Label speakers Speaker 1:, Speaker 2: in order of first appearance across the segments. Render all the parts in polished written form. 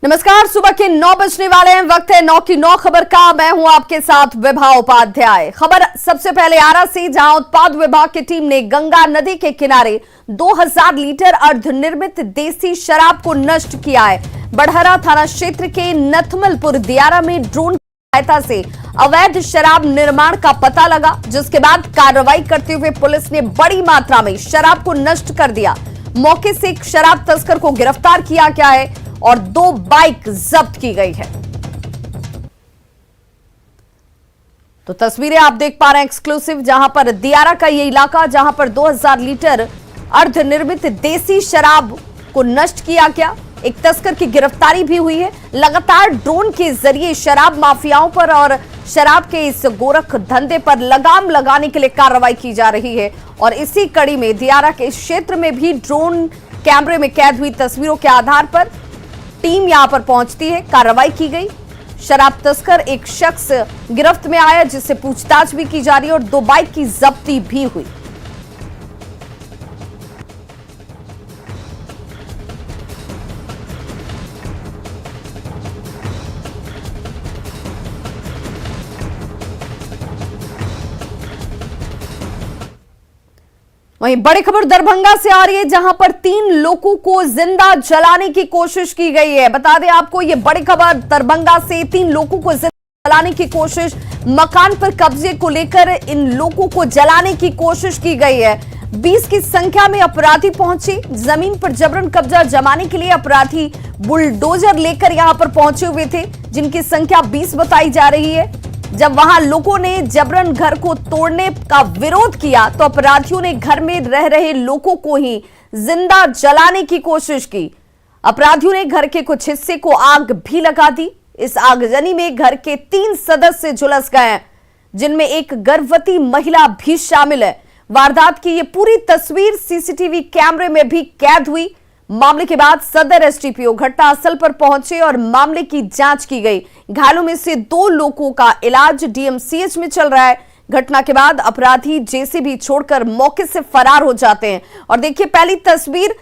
Speaker 1: नमस्कार, सुबह के 9 बजने वाले हैं। वक्त है 9 की 9 खबर का। मैं हूं आपके साथ विभा उपाध्याय। खबर सबसे पहले आरा से, जहां उत्पाद विभाग की टीम ने गंगा नदी के किनारे 2000 लीटर अर्धनिर्मित देसी शराब को नष्ट किया है। बड़हरा थाना क्षेत्र के नथमलपुर दियारा में ड्रोन की सहायता से अवैध शराब निर्माण का पता लगा, जिसके बाद कार्रवाई करते हुए पुलिस ने बड़ी मात्रा में शराब को नष्ट कर दिया। मौके से एक शराब तस्कर को गिरफ्तार किया गया है और 2 बाइक जब्त की गई है। तो तस्वीरें आप देख पा रहे हैं एक्सक्लूसिव, जहां पर दियारा का ये इलाका, जहां पर 2000 लीटर अर्धनिर्मित देसी शराब को नष्ट किया गया। एक तस्कर की गिरफ्तारी भी हुई है। लगातार ड्रोन के जरिए शराब माफियाओं पर और शराब के इस गोरख धंधे पर लगाम लगाने के लिए कार्रवाई की जा रही है। और इसी कड़ी में दियारा के क्षेत्र में भी ड्रोन कैमरे में कैद हुई तस्वीरों के आधार पर टीम यहां पर पहुंचती है, कार्रवाई की गई। शराब तस्कर एक शख्स गिरफ्त में आया, जिससे पूछताछ भी की जा रही है और 2 बाइक की जब्ती भी हुई। वहीं बड़ी खबर दरभंगा से आ रही है, जहां पर 3 लोगों को जिंदा जलाने की कोशिश की गई है। बता दें आपको, ये बड़ी खबर दरभंगा से, 3 लोगों को जिंदा जलाने की कोशिश। मकान पर कब्जे को लेकर इन लोगों को जलाने की कोशिश की गई है। 20 की संख्या में अपराधी पहुंचे। जमीन पर जबरन कब्जा जमाने के लिए अपराधी बुलडोजर लेकर यहां पर पहुंचे हुए थे, जिनकी संख्या 20 बताई जा रही है। जब वहां लोगों ने जबरन घर को तोड़ने का विरोध किया, तो अपराधियों ने घर में रह रहे लोगों को ही जिंदा जलाने की कोशिश की। अपराधियों ने घर के कुछ हिस्से को आग भी लगा दी। इस आगजनी में घर के 3 सदस्य झुलस गए हैं, जिनमें एक गर्भवती महिला भी शामिल है। वारदात की ये पूरी तस्वीर सीसीटीवी कैमरे में भी कैद हुई। मामले के बाद सदर एसडीपीओ घटनास्थल पर पहुंचे और मामले की जांच की गई। घायलों में से 2 लोगों का इलाज डीएमसीएच में चल रहा है। घटना के बाद अपराधी जेसीबी छोड़कर मौके से फरार हो जाते हैं। और देखिए, पहली तस्वीर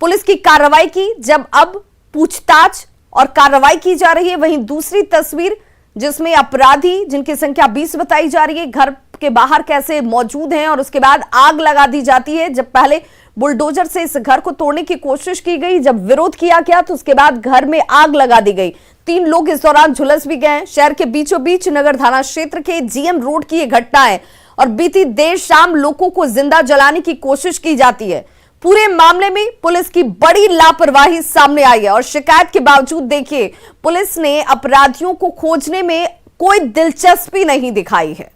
Speaker 1: पुलिस की कार्रवाई की, जब अब पूछताछ और कार्रवाई की जा रही है। वहीं दूसरी तस्वीर, जिसमें अपराधी, जिनकी संख्या 20 बताई जा रही है, घर के बाहर कैसे मौजूद हैं और उसके बाद आग लगा दी जाती है। जब पहले बुलडोजर से इस घर को तोड़ने की कोशिश की गई, जब विरोध किया गया, तो उसके बाद घर में आग लगा दी गई। 3 लोग इस दौरान झुलस भी गए। शहर के बीचों बीच नगर थाना क्षेत्र के जीएम रोड की यह घटना है और बीती देर शाम लोगों को जिंदा जलाने की कोशिश की जाती है। पूरे मामले में पुलिस की बड़ी लापरवाही सामने आई है और शिकायत के बावजूद देखिए, पुलिस ने अपराधियों को खोजने में कोई दिलचस्पी नहीं दिखाई है।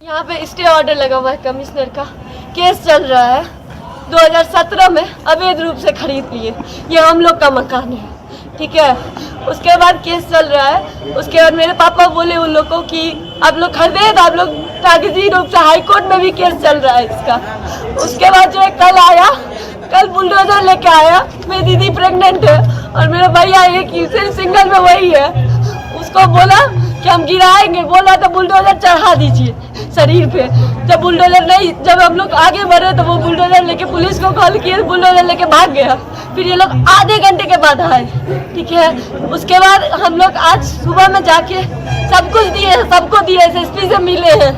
Speaker 2: यहाँ पे स्टे ऑर्डर लगा हुआ है, कमिश्नर का केस चल रहा है। 2017 में अवैध रूप से खरीद लिए, ये हम लोग का मकान है, ठीक है। उसके बाद केस चल रहा है। उसके बाद मेरे पापा बोले उन लोगों को कि आप लोग खरीदे, तो आप लोग कागजी रूप से हाई कोर्ट में भी केस चल रहा है इसका। उसके बाद जो है कल आया, कल बुलडोजर लेके आया। मेरी दीदी प्रेग्नेंट है और मेरा भैया एक सिंगल में वही है। उसको बोला कि हम गिराएंगे, बोला तो बुलडोजर चढ़ा दीजिए शरीर पे। जब बुलडोजर नहीं, जब हम लोग आगे बढ़े तो वो बुलडोजर लेके पुलिस को कॉल किए, बुलडोजर लेके भाग गया। फिर ये लोग आधे घंटे के बाद आए, ठीक है। उसके बाद हम लोग आज सुबह में जाके सब कुछ दिए, सबको दिए, एसएसपी से मिले हैं,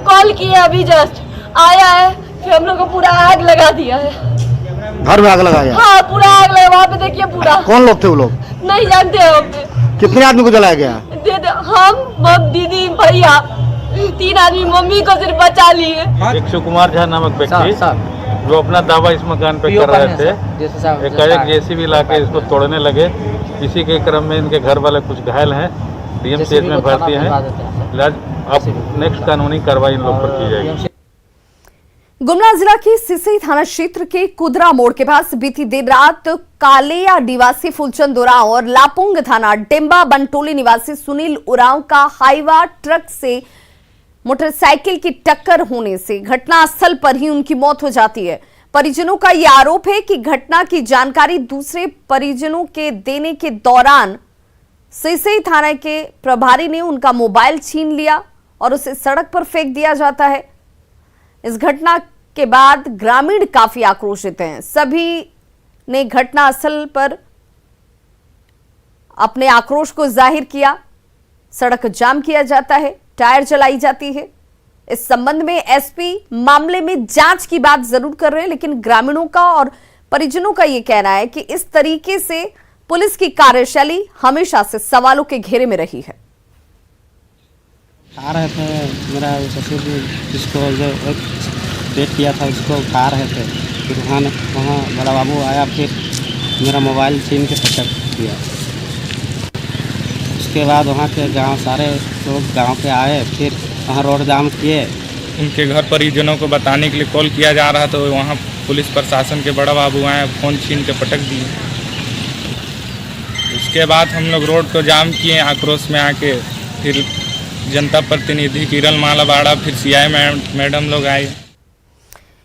Speaker 2: कॉल किए, अभी जस्ट आया है। फिर हम लोग को पूरा आग लगा दिया है।
Speaker 3: घर में आग लगाया?
Speaker 2: हाँ, पूरा आग लगा। वहाँ पे देखिए पूरा।
Speaker 3: कौन लोग थे वो लोग?
Speaker 2: नहीं जानते हम।
Speaker 3: कितने आदमी को जलाया गया?
Speaker 2: हम, दीदी, भैया, 3 आदमी। मम्मी को सिर्फ बचा लिए।
Speaker 4: एक सुकुमार झा नामक व्यक्ति जो अपना दावा इस मकान पे कर रहे थे, एक जेसीबी लाके इसको तोड़ने लगे। इसी के क्रम में इनके घर वाले कुछ घायल हैं, डीएमसीएच में भर्ती हैं। अब नेक्स्ट कानूनी कार्रवाई इन लोग पर की जाएगी।
Speaker 1: गुमला जिला के सिसई थाना क्षेत्र के कुदरा मोड़ के पास बीती देर रात कालेया निवासी फुलचंद उरांव और लापुंग थाना डिम्बा बनटोली निवासी सुनील उरांव का हाईवा ट्रक से मोटरसाइकिल की टक्कर होने से घटनास्थल पर ही उनकी मौत हो जाती है। परिजनों का यह आरोप है कि घटना की जानकारी दूसरे परिजनों के देने के दौरान सिसई थाना के प्रभारी ने उनका मोबाइल छीन लिया और उसे सड़क पर फेंक दिया जाता है। इस घटना के बाद ग्रामीण काफी आक्रोशित हैं। सभी ने घटना स्थल पर अपने आक्रोश को जाहिर किया। सड़क जाम किया जाता है, टायर जलाई जाती है। इस संबंध में एसपी मामले में जांच की बात जरूर कर रहे हैं, लेकिन ग्रामीणों का और परिजनों का यह कहना है कि इस तरीके से पुलिस की कार्यशैली हमेशा से सवालों के घेरे में रही है।
Speaker 5: आ रहे थे, मेरा ससुर जिसको जो डेट किया था उसको उठा रहे थे, फिर वहाँ बड़ा बाबू आया, फिर मेरा मोबाइल छीन के पटक दिया। उसके बाद वहाँ के गांव सारे लोग गांव पे आए, फिर वहाँ रोड जाम किए।
Speaker 6: उनके घर परिजनों को बताने के लिए कॉल किया जा रहा था, वहाँ पुलिस प्रशासन के बड़ा बाबू आए, फ़ोन छीन के पटक दिए। उसके बाद हम लोग रोड को जाम किए आक्रोश में आके, फिर जनता प्रतिनिधि किरण माला बाड़ा, फिर सीआई मैडम लोग आए।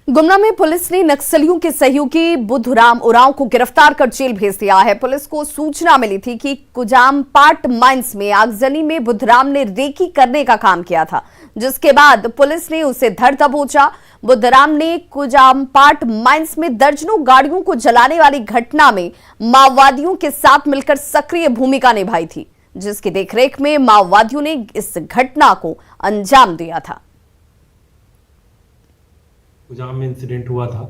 Speaker 1: गुमला में पुलिस ने नक्सलियों के सहयोगी बुधराम उरांव को गिरफ्तार कर जेल भेज दिया है। पुलिस को सूचना मिली थी कि कुजाम पाट माइंस में आगजनी में बुधराम ने रेकी करने का काम किया था, जिसके बाद पुलिस ने उसे धर दबोचा। बुधराम ने कुजाम पाट माइंस में दर्जनों गाड़ियों को जलाने वाली घटना में माओवादियों के साथ मिलकर सक्रिय भूमिका निभाई थी, जिसकी देखरेख में माओवादियों ने इस घटना को अंजाम दिया था।
Speaker 7: कुजाम में इंसिडेंट हुआ था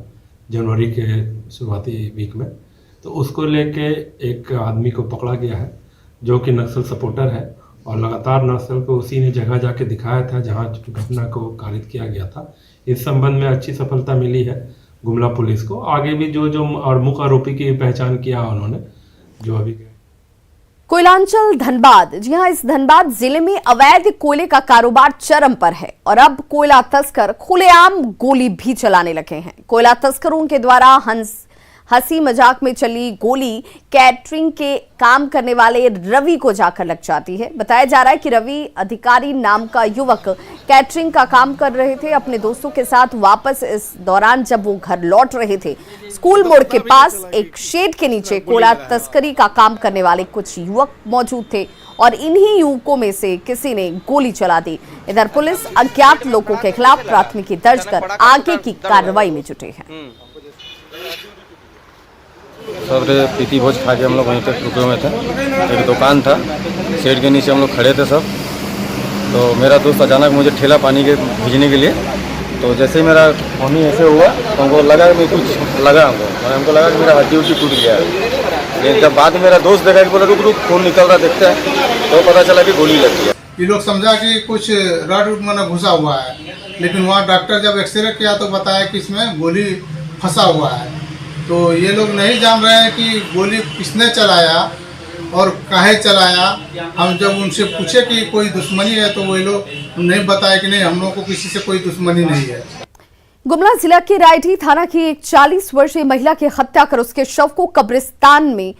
Speaker 7: जनवरी के शुरुआती वीक में, तो उसको लेके एक आदमी को पकड़ा गया है जो कि नक्सल सपोर्टर है, और लगातार नक्सल को उसी ने जगह जाके दिखाया था जहां घटना को कारित किया गया था। इस संबंध में अच्छी सफलता मिली है गुमला पुलिस को। आगे भी जो और मुख्य आरोपी की पहचान किया उन्होंने, जो अभी
Speaker 1: कोयलांचल धनबाद, जी हां, इस धनबाद जिले में अवैध कोयले का कारोबार चरम पर है और अब कोयला तस्कर खुलेआम गोली भी चलाने लगे हैं। कोयला तस्करों के द्वारा हंसी मजाक में चली गोली कैटरिंग के काम करने वाले रवि को जाकर लग जाती है। बताया जा रहा है कि रवि अधिकारी नाम का युवक कैटरिंग का काम कर रहे थे अपने दोस्तों के साथ। वापस इस दौरान जब वो घर लौट रहे थे, स्कूल मोड़ के पास एक शेड के नीचे कोयला तस्करी का काम करने वाले कुछ युवक मौजूद थे और इन्हीं युवकों में से किसी ने गोली चला दी। इधर पुलिस अज्ञात लोगों के खिलाफ प्राथमिकी दर्ज कर आगे की कार्रवाई में जुटे हैं।
Speaker 8: सब प्रीति भोज खा के हम लोग वहीं पे रुके हुए थे। एक दुकान था, शेड के नीचे हम लोग खड़े थे सब। तो मेरा दोस्त अचानक मुझे ठेला पानी के भेजने के लिए, तो जैसे ही मेरा पानी ऐसे हुआ तो हमको लगा कि कुछ लगा, हमको लगा कि मेरा हड्डी उड्डी टूट गया है। लेकिन जब बाद में मेरा दोस्त देखा कि बोला रुक रुक खून निकल रहा देखते हैं, तो पता चला कि गोली लग गया।
Speaker 9: ये लोग समझा कि कुछ रड उड में घुसा हुआ है, लेकिन वहाँ डॉक्टर जब एक्सरे किया तो बताया कि इसमें गोली फंसा हुआ है। तो ये लोग नहीं जान रहे हैं कि गोली किसने चलाया और काहे चलाया। हम जब उनसे पूछे कि कोई दुश्मनी है तो वो लोग नहीं बताया कि नहीं, हम लोगों को किसी से कोई दुश्मनी नहीं है।
Speaker 1: गुमला जिला के रायडी थाना की एक 40 वर्षीय महिला की हत्या कर उसके शव को कब्रिस्तान में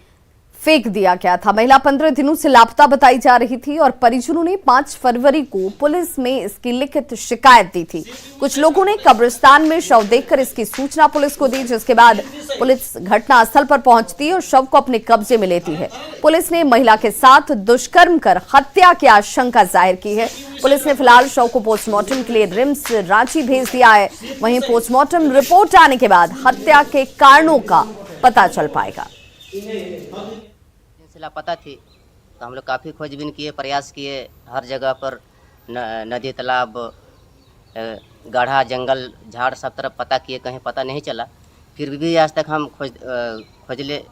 Speaker 1: फेंक दिया गया था। महिला 15 दिनों से लापता बताई जा रही थी और परिजनों ने 5 फरवरी को पुलिस में इसकी लिखित शिकायत दी थी। कुछ लोगों ने कब्रिस्तान में शव देखकर इसकी सूचना पुलिस को दी, जिसके बाद पुलिस घटनास्थल पर पहुंचती है और शव को अपने कब्जे में लेती है। पुलिस ने महिला के साथ दुष्कर्म कर हत्या की आशंका जाहिर की है। पुलिस ने फिलहाल शव को पोस्टमार्टम के लिए रिम्स रांची भेज दिया है। वहीं पोस्टमार्टम रिपोर्ट आने के बाद हत्या के कारणों का पता चल पाएगा।
Speaker 10: लापता थी तो हम लोग काफ़ी खोजबीन किए, प्रयास किए, हर जगह पर नदी, तालाब, गाढ़ा, जंगल, झाड़ सब तरफ पता किए, कहीं पता नहीं चला। फिर भी आज तक हम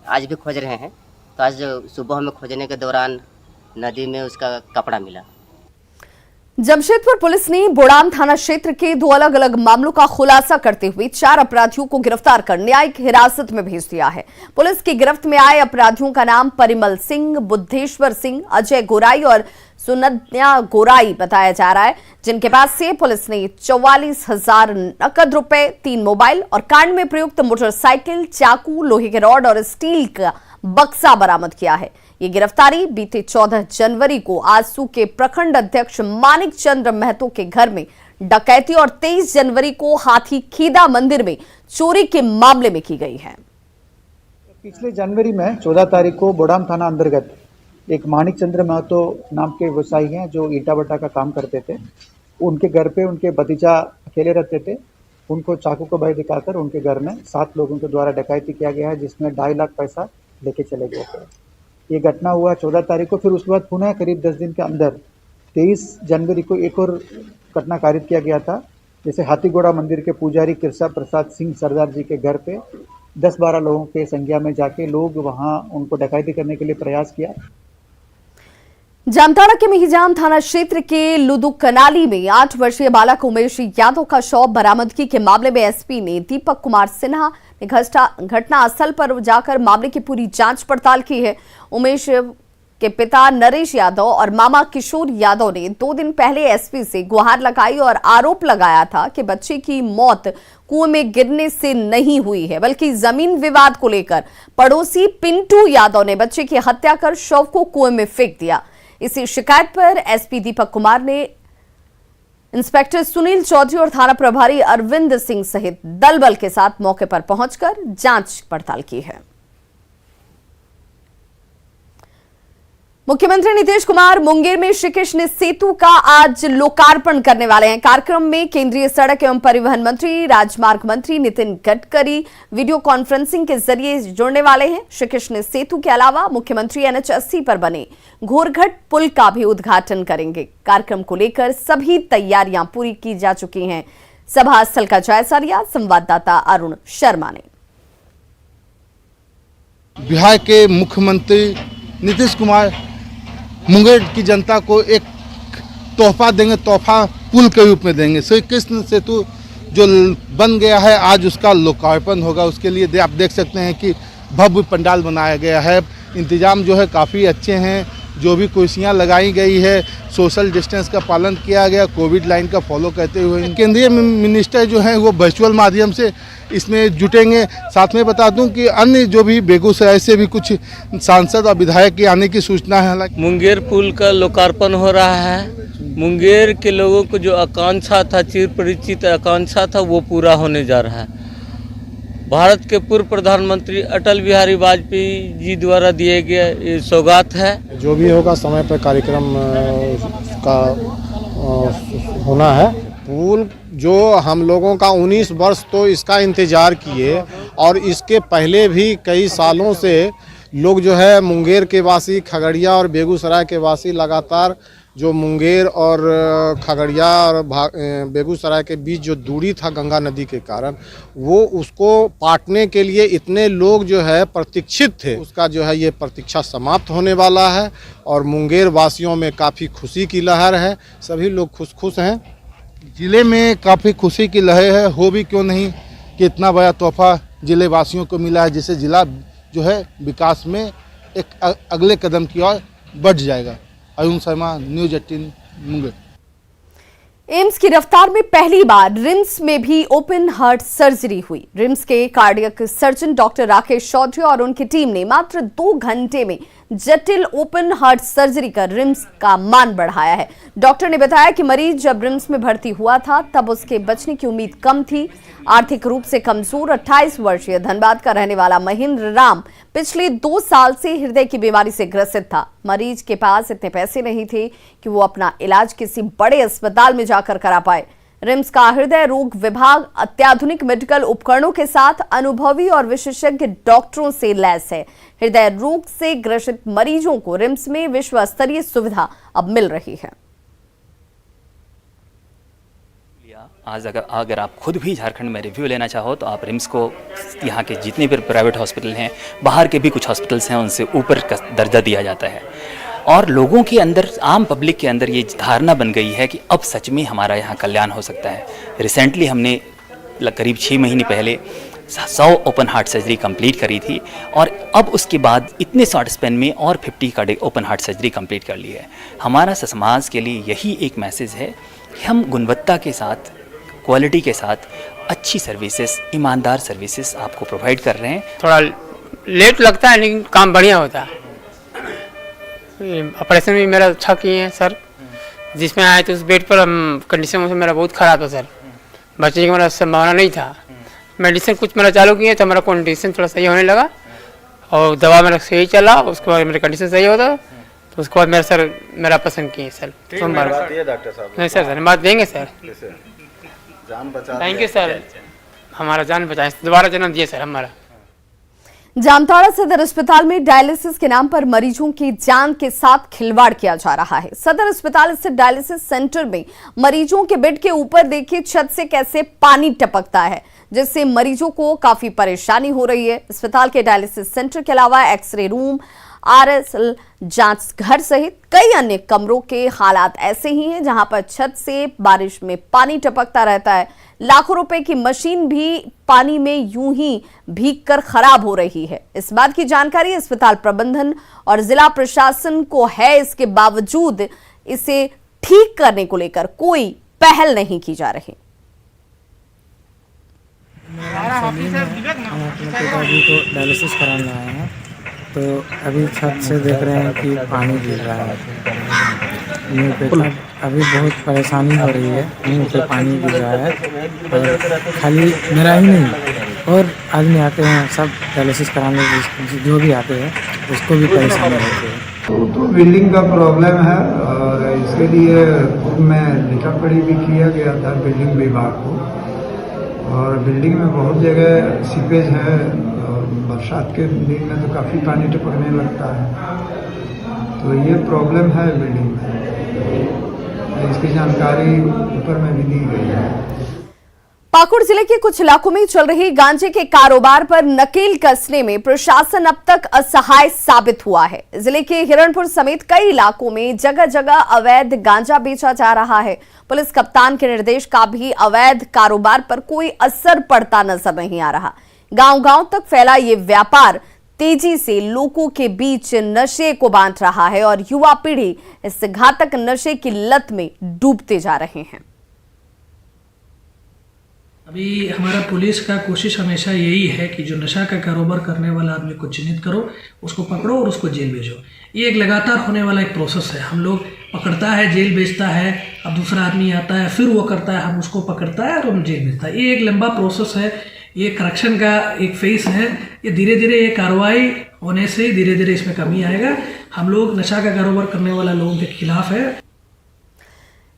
Speaker 10: आज भी खोज रहे हैं। तो आज सुबह हमें खोजने के दौरान नदी में उसका कपड़ा मिला।
Speaker 1: जमशेदपुर पुलिस ने बोड़ाम थाना क्षेत्र के 2 अलग अलग मामलों का खुलासा करते हुए 4 अपराधियों को गिरफ्तार कर न्यायिक हिरासत में भेज दिया है। पुलिस की गिरफ्त में आए अपराधियों का नाम परिमल सिंह, बुद्धेश्वर सिंह, अजय गोराई और सुनद्या गोराई बताया जा रहा है, जिनके पास से पुलिस ने 44,000 नकद रुपए, 3 मोबाइल और कांड में प्रयुक्त मोटरसाइकिल, चाकू, लोहे के रॉड और स्टील का बक्सा बरामद किया है। ये गिरफ्तारी बीते 14 जनवरी को आसू के प्रखंड अध्यक्ष मानिक चंद्र महतो के घर में डकैती और 23 जनवरी को हाथी खीदा मंदिर में चोरी के मामले में की गई है।
Speaker 11: पिछले जनवरी में 14 तारीख को बोड़ाम थाना अंतर्गत एक मानिक चंद्र महतो नाम के व्यवसायी हैं जो ईटा भट्टा का काम करते थे। उनके घर पे उनके भतीजा अकेले रहते थे। उनको चाकू का भय दिखाकर उनके घर में 7 लोगों के द्वारा डकैती किया गया है, जिसमें 2.5 लाख पैसा लेके चले गए थे। ये घटना हुआ 14 तारीख को। फिर उसके बाद पुनः करीब 10 दिन के अंदर 23 जनवरी को एक और घटना कारित किया गया था। जैसे हाथीगोड़ा मंदिर के पुजारी किरसा प्रसाद सिंह सरदार जी के घर पे 10-12 लोगों के संख्या में जाके लोग वहां उनको डकैती करने के लिए प्रयास किया।
Speaker 1: जामताड़ा के मिहिजाम थाना क्षेत्र के लुदुकनाली में 8 वर्षीय बालक उमेश यादव का शव बरामदगी के मामले में एसपी ने दीपक कुमार सिन्हा ने घटना स्थल पर जाकर मामले की पूरी जांच पड़ताल की है। उमेश के पिता नरेश यादव और मामा किशोर यादव ने 2 दिन पहले एसपी से गुहार लगाई और आरोप लगाया था कि बच्चे की मौत कुएं में गिरने से नहीं हुई है, बल्कि जमीन विवाद को लेकर पड़ोसी पिंटू यादव ने बच्चे की हत्या कर शव को कुएं में फेंक दिया। इसी शिकायत पर एसपी दीपक कुमार ने इंस्पेक्टर सुनील चौधरी और थाना प्रभारी अरविंद सिंह सहित दल बल के साथ मौके पर पहुंचकर जांच पड़ताल की है। मुख्यमंत्री नीतीश कुमार मुंगेर में श्री कृष्ण सेतु का आज लोकार्पण करने वाले हैं। कार्यक्रम में केंद्रीय सड़क एवं परिवहन मंत्री, राजमार्ग मंत्री नितिन गडकरी वीडियो कॉन्फ्रेंसिंग के जरिए जुड़ने वाले हैं। श्री कृष्ण सेतु के अलावा मुख्यमंत्री NH 80 पर बने घोरघट पुल का भी उद्घाटन करेंगे। कार्यक्रम को लेकर सभी तैयारियां पूरी की जा चुकी हैं। सभा स्थल का जायजा लिया संवाददाता अरुण शर्मा ने।
Speaker 3: बिहार के मुख्यमंत्री नीतीश कुमार मुंगेर की जनता को एक तोहफा देंगे, तोहफा पुल के रूप में देंगे। श्री कृष्ण सेतु जो बन गया है आज उसका लोकार्पण होगा। उसके लिए आप देख सकते हैं कि भव्य पंडाल बनाया गया है। इंतजाम जो है काफ़ी अच्छे हैं। जो भी कुर्सियां लगाई गई है, सोशल डिस्टेंस का पालन किया गया, कोविड लाइन का फॉलो करते हुए। केंद्रीय मिनिस्टर जो हैं वो वर्चुअल माध्यम से इसमें जुटेंगे। साथ में बता दूं कि अन्य जो भी बेगूसराय से भी कुछ सांसद और विधायक के आने की सूचना है। हालांकि
Speaker 12: मुंगेर पुल का लोकार्पण हो रहा है। मुंगेर के लोगों को जो आकांक्षा था, चिर परिचित आकांक्षा था, वो पूरा होने जा रहा है। भारत के पूर्व प्रधानमंत्री अटल बिहारी वाजपेयी जी द्वारा दिए गए ये सौगात है।
Speaker 13: जो भी होगा समय पर कार्यक्रम का होना है। पुल जो हम लोगों का 19 वर्ष तो इसका इंतज़ार किए और इसके पहले भी कई सालों से लोग जो है मुंगेर के वासी, खगड़िया और बेगूसराय के वासी लगातार जो मुंगेर और खगड़िया और बेगूसराय के बीच जो दूरी था गंगा नदी के कारण, वो उसको पाटने के लिए इतने लोग जो है प्रतीक्षित थे। उसका जो है ये प्रतीक्षा समाप्त होने वाला है और मुंगेर वासियों में काफ़ी खुशी की लहर है। सभी लोग खुश हैं।
Speaker 3: जिले में काफ़ी खुशी की लहर है। हो भी क्यों नहीं कि इतना बड़ा तोहफा जिले वासियों को मिला है, जिससे जिला जो है विकास में एक अगले कदम की ओर बढ़ जाएगा। अरुण शर्मा, न्यूज़ 18 मुंगेर।
Speaker 1: एम्स की रफ्तार में पहली बार रिम्स में भी ओपन हार्ट सर्जरी हुई। रिम्स के cardiac surgeon doctor Rakesh Chaudhary और उनकी टीम ने मात्र 2 घंटे में जटिल ओपन हार्ट सर्जरी कर रिम्स का मान बढ़ाया है। डॉक्टर ने बताया कि मरीज जब रिम्स में भर्ती हुआ था तब उसके बचने की उम्मीद कम थी। आर्थिक रूप से कमजोर 28 वर्षीय धनबाद का रहने वाला महेंद्र राम पिछले 2 साल से हृदय की बीमारी से ग्रसित था। मरीज के पास इतने पैसे नहीं थे कि वो अपना इलाज किसी बड़े अस्पताल में जाकर करा पाए। रिम्स का हृदय रोग विभाग अत्याधुनिक मेडिकल उपकरणों के साथ अनुभवी और विशेषज्ञ डॉक्टरों से लैस है। हृदय रोग से ग्रसित मरीजों को रिम्स में विश्व स्तरीय सुविधा अब मिल रही है।
Speaker 14: आज अगर आप खुद भी झारखंड में रिव्यू लेना चाहो तो आप रिम्स को यहाँ के जितने भी प्राइवेट हॉस्पिटल हैं, बाहर के भी कुछ हॉस्पिटल्स हैं, उनसे ऊपर का दर्जा दिया जाता है। और लोगों के अंदर, आम पब्लिक के अंदर ये धारणा बन गई है कि अब सच में हमारा यहाँ कल्याण हो सकता है। रिसेंटली हमने करीब 6 महीने पहले 100 ओपन हार्ट सर्जरी कंप्लीट करी थी और अब उसके बाद इतने शॉर्ट स्पेन में और 50 cardiac open heart surgery complete कर ली है। हमारा समाज के लिए यही एक मैसेज है कि हम गुणवत्ता के साथ, क्वालिटी के साथ अच्छी सर्विसेज, ईमानदार सर्विसेज आपको प्रोवाइड कर रहे हैं।
Speaker 15: थोड़ा लेट लगता है लेकिन काम बढ़िया होता है। ऑपरेशन भी मेरा अच्छा किए हैं सर। जिसमें आए तो उस बेड पर कंडीशन मेरा बहुत ख़राब था सर। बचने की मेरा संभावना नहीं था। मेडिसिन कुछ मेरा चालू किए तो मेरा कंडीशन थोड़ा सही होने लगा और दवा मेरा सही चला। उसके बाद मेरा कंडीशन सही होता तो उसके बाद मेरा पसंद किए सर। सोमवार
Speaker 8: डॉक्टर साहब
Speaker 15: नहीं सर, धन्यवाद देंगे सर। थैंक यू सर, हमारा जान बचाए, दोबारा जन्म दिए सर हमारा।
Speaker 1: जामताड़ा सदर अस्पताल में डायलिसिस के नाम पर मरीजों की जान के साथ खिलवाड़ किया जा रहा है। सदर अस्पताल स्थित डायलिसिस सेंटर में मरीजों के बेड के ऊपर देखिए छत से कैसे पानी टपकता है, जिससे मरीजों को काफी परेशानी हो रही है। अस्पताल के डायलिसिस सेंटर के अलावा एक्सरे रूम, आरएसएल जांच घर सहित कई अन्य कमरों के हालात ऐसे ही हैं जहां पर छत से बारिश में पानी टपकता रहता है। लाखों रुपए की मशीन भी पानी में यूं ही भीगकर खराब हो रही है। इस बात की जानकारी अस्पताल प्रबंधन और जिला प्रशासन को है, इसके बावजूद इसे ठीक करने को लेकर कोई पहल नहीं की जा रही।
Speaker 5: हम अपने पिताजी को डायलिसिस कराने आए हैं, तो अभी छत से देख रहे हैं कि पानी गिर रहा है मुँह पे। अभी बहुत परेशानी हो रही है, मुँह पे पानी गिर रहा है। और खाली मेरा ही नहीं और आदमी आते हैं सब डायलिसिस कराने, जो भी आते हैं उसको भी परेशानी होती है।
Speaker 16: तो बिल्डिंग का प्रॉब्लम है और इसके लिए में लिखा पढ़ी भी किया गया था बिल्डिंग विभाग को। और बिल्डिंग में बहुत जगह सीपेज है और बरसात के दिन में तो काफ़ी पानी टपकने लगता है, तो ये प्रॉब्लम है बिल्डिंग में। इसकी जानकारी ऊपर में भी दी गई है।
Speaker 1: पाकुड़ जिले के कुछ इलाकों में चल रही गांजे के कारोबार पर नकेल कसने में प्रशासन अब तक असहाय साबित हुआ है। जिले के हिरणपुर समेत कई इलाकों में जगह जगह अवैध गांजा बेचा जा रहा है। पुलिस कप्तान के निर्देश का भी अवैध कारोबार पर कोई असर पड़ता नजर नहीं आ रहा। गांव-गांव तक फैला ये व्यापार तेजी से लोगों के बीच नशे को बांट रहा है और युवा पीढ़ी इस घातक नशे की लत में डूबते जा रहे हैं।
Speaker 17: अभी हमारा पुलिस का कोशिश हमेशा यही है कि जो नशा का कारोबार करने वाला आदमी को चिन्हित करो, उसको पकड़ो और उसको जेल भेजो। ये एक लगातार होने वाला एक प्रोसेस है। हम लोग पकड़ता है, जेल भेजता है, अब दूसरा आदमी आता है, फिर वो करता है, हम उसको पकड़ता है और हम जेल भेजता है। ये एक लंबा प्रोसेस है, ये करप्शन का एक फेस है। ये धीरे धीरे ये कार्रवाई होने से धीरे धीरे इसमें कमी आएगा। हम लोग नशा का कारोबार करने वाला लोगों के खिलाफ है।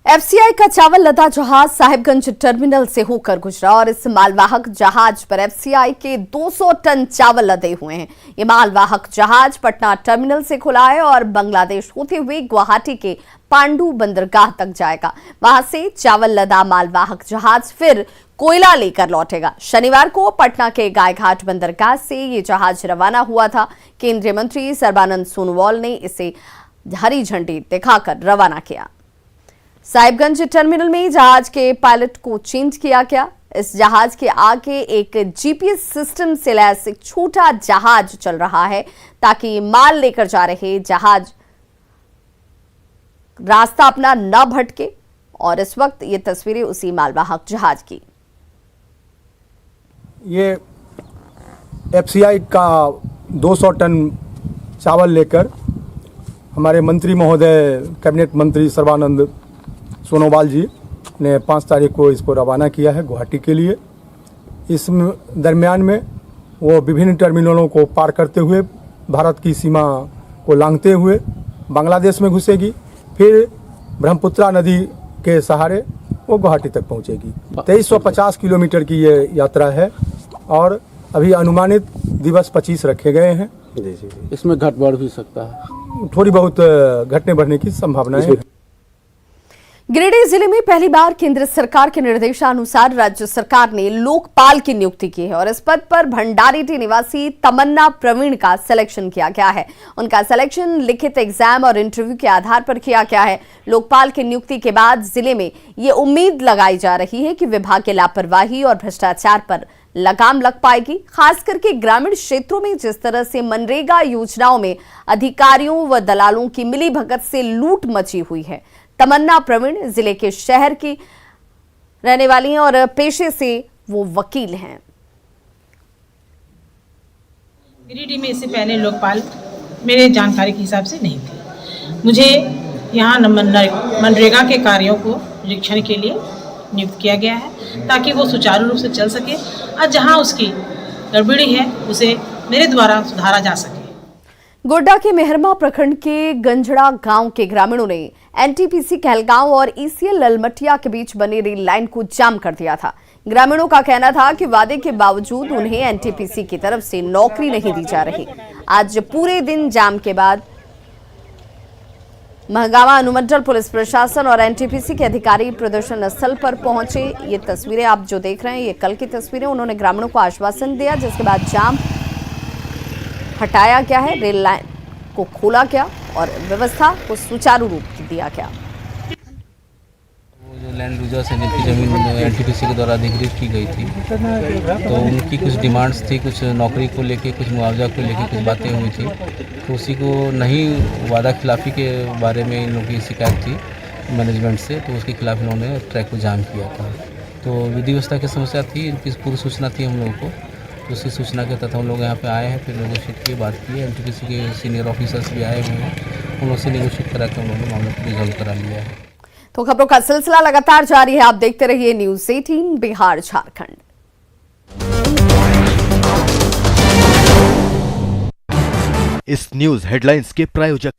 Speaker 1: एफसीआई का चावल लदा जहाज साहिबगंज टर्मिनल से होकर गुजरा और इस मालवाहक जहाज पर एफसीआई के 200 टन चावल लदे हुए हैं। ये मालवाहक जहाज पटना टर्मिनल से खुला है और बांग्लादेश होते हुए गुवाहाटी के पांडु बंदरगाह तक जाएगा। वहां से चावल लदा मालवाहक जहाज फिर कोयला लेकर लौटेगा। शनिवार को पटना के गायघाट बंदरगाह से ये जहाज रवाना हुआ था। केंद्रीय मंत्री सर्बानंद सोनोवाल ने इसे हरी झंडी दिखाकर रवाना किया। साहिबगंज टर्मिनल में जहाज के पायलट को चेंज किया गया। इस जहाज के आगे एक जीपीएस सिस्टम से लैस एक छोटा जहाज चल रहा है ताकि माल लेकर जा रहे जहाज रास्ता अपना न भटके। और इस वक्त ये तस्वीरें उसी मालवाहक जहाज की।
Speaker 18: ये एफसीआई का 200 टन चावल लेकर हमारे मंत्री महोदय कैबिनेट मंत्री सर्बानंद सोनोवाल जी ने 5 तारीख को इसको रवाना किया है गुवाहाटी के लिए। इस दरमियान में वो विभिन्न टर्मिनलों को पार करते हुए भारत की सीमा को लांघते हुए बांग्लादेश में घुसेगी, फिर ब्रह्मपुत्रा नदी के सहारे वो गुवाहाटी तक पहुंचेगी। 2350 किलोमीटर की ये यात्रा है और अभी अनुमानित दिवस 25 रखे गए हैं।
Speaker 5: इसमें घट बढ़ भी सकता है,
Speaker 18: थोड़ी बहुत घटने बढ़ने की संभावना है।
Speaker 1: गिरिडीह जिले में पहली बार केंद्र सरकार के निर्देशानुसार राज्य सरकार ने लोकपाल की नियुक्ति की है और इस पद पर भंडारीटी निवासी तमन्ना प्रवीण का सिलेक्शन किया गया है। उनका सिलेक्शन लिखित एग्जाम और इंटरव्यू के आधार पर किया गया है। लोकपाल की नियुक्ति के बाद जिले में ये उम्मीद लगाई जा रही है कि विभाग की लापरवाही और भ्रष्टाचार पर लगाम लग पाएगी। खास करके ग्रामीण क्षेत्रों में जिस तरह से मनरेगा योजनाओं में अधिकारियों व दलालों की मिलीभगत से लूट मची हुई है। तमन्ना प्रवीण जिले के शहर की रहने वाली हैं और पेशे से वो वकील हैं।
Speaker 19: गिरिडीह में इससे पहले लोकपाल मेरे जानकारी के हिसाब से नहीं थी। मुझे यहाँ मनरेगा के कार्यों को निरीक्षण के लिए नियुक्त किया गया है ताकि वो सुचारू रूप से चल सके और जहाँ उसकी गड़बड़ी है उसे मेरे द्वारा सुधारा जा सके।
Speaker 1: गोड्डा के मेहरमा प्रखंड के गंजड़ा गांव के ग्रामीणों ने एनटीपीसी कहलगांव और ईसीएल ललमटिया के बीच बनी रेल लाइन को जाम कर दिया था। ग्रामीणों का कहना था कि वादे के बावजूद उन्हें एनटीपीसी की तरफ से नौकरी नहीं दी जा रही। आज पूरे दिन जाम के बाद महगामा अनुमंडल पुलिस प्रशासन और एनटीपीसी के अधिकारी प्रदर्शन स्थल पर पहुंचे। ये तस्वीरें आप जो देख रहे हैं ये कल की तस्वीरें। उन्होंने ग्रामीणों को आश्वासन दिया, जिसके बाद जाम हटाया गया है, रेल लाइन को खोला गया और व्यवस्था को सुचारू रूप दिया गया।
Speaker 20: वो जो लैंड यूजर्स है जिनकी जमीन एनटीपीसी के द्वारा अधिग्रहित की गई थी, तो उनकी कुछ डिमांड्स थी, कुछ नौकरी को लेके, कुछ मुआवजा को लेके कुछ बातें हुई थी। तो उसी को नहीं वादा खिलाफी के बारे में इन लोगों की शिकायत थी मैनेजमेंट से, तो उसके खिलाफ इन्होंने ट्रैक को जाम किया था। तो विधि व्यवस्था की समस्या थी, इनकी पूरी सूचना थी हम लोगों को। तो उसी सूचना के तहत हम लोग यहाँ पे आए हैं, फिर नेगोशिएट की बात की है। एनटीपीसी के सीनियर ऑफिसर्स भी आए हुए हैं, उन लोग से नेगोशिएट करा के हम लोगों ने मामले को रिजॉल्व करा लिया है।
Speaker 1: तो खबरों का सिलसिला लगातार जारी है, आप देखते रहिए न्यूज़ 18 बिहार झारखंड।
Speaker 21: इस न्यूज हेडलाइंस के प्रायोजक